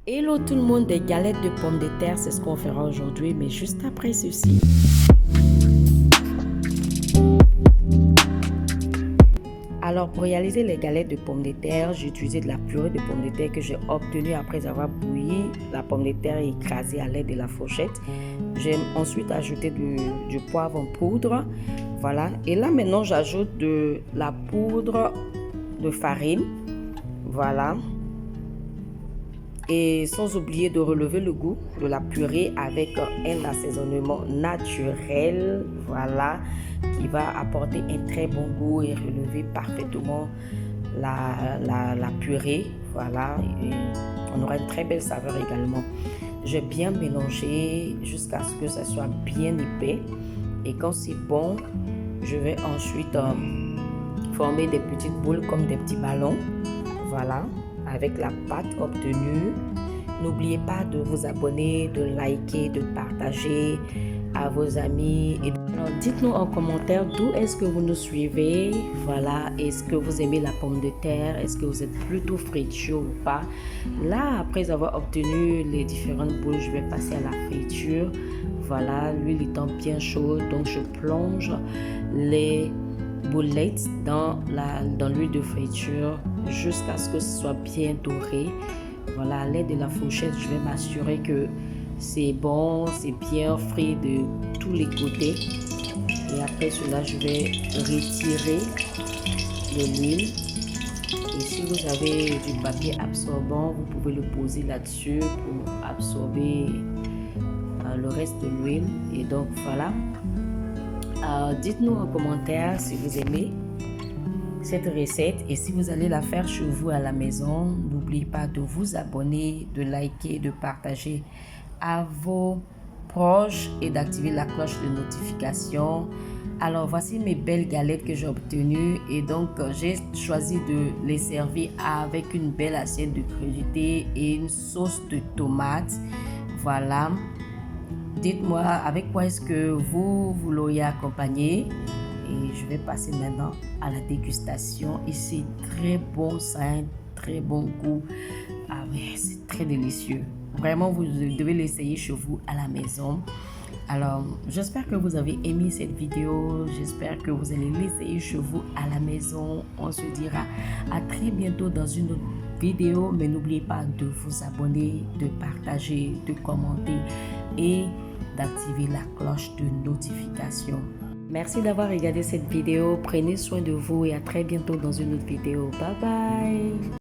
Hello tout le monde, des galettes de pommes de terre, c'est ce qu'on fera aujourd'hui, mais juste après ceci. Alors pour réaliser les galettes de pommes de terre, j'ai utilisé de la purée de pommes de terre que j'ai obtenue après avoir bouilli la pomme de terre et écrasée à l'aide de la fourchette. J'ai ensuite ajouté du poivre en poudre, voilà. Et là maintenant j'ajoute de la poudre de farine, voilà. Et sans oublier de relever le goût de la purée avec un assaisonnement naturel, voilà, qui va apporter un très bon goût et relever parfaitement la purée, voilà. Et on aura une très belle saveur également. J'ai bien mélangé jusqu'à ce que ça soit bien épais. Et quand c'est bon, je vais ensuite former des petites boules comme des petits ballons, voilà, avec la pâte obtenue. N'oubliez pas de vous abonner, de liker, de partager à vos amis. Alors, dites-nous en commentaire d'où est-ce que vous nous suivez. Voilà, est-ce que vous aimez la pomme de terre? Est-ce que vous êtes plutôt friture ou pas? Là, après avoir obtenu les différentes boules, je vais passer à la friture. Voilà, l'huile étant bien chaude, donc je plonge les boulettes dans l'huile de friture jusqu'à ce que ce soit bien doré. Voilà, à l'aide de la fourchette, je vais m'assurer que c'est bon, c'est bien frit de tous les côtés. Et après cela, je vais retirer de l'huile. Et si vous avez du papier absorbant, vous pouvez le poser là-dessus pour absorber le reste de l'huile. Et donc voilà. Dites-nous en commentaire si vous aimez cette recette et si vous allez la faire chez vous à la maison. N'oubliez pas de vous abonner, de liker, de partager à vos proches et d'activer la cloche de notification. Alors voici mes belles galettes que j'ai obtenues et donc j'ai choisi de les servir avec une belle assiette de crudités et une sauce de tomate. Voilà. Dites-moi avec quoi est-ce que vous l'auriez accompagné. Et je vais passer maintenant à la dégustation. Et c'est très bon, ça a un très bon goût. Ah ouais, c'est très délicieux. Vraiment, vous devez l'essayer chez vous à la maison. Alors, j'espère que vous avez aimé cette vidéo. J'espère que vous allez l'essayer chez vous à la maison. On se dira à très bientôt dans une autre vidéo. Mais n'oubliez pas de vous abonner, de partager, de commenter et d'activer la cloche de notification. Merci d'avoir regardé cette vidéo. Prenez soin de vous et à très bientôt dans une autre vidéo. Bye bye.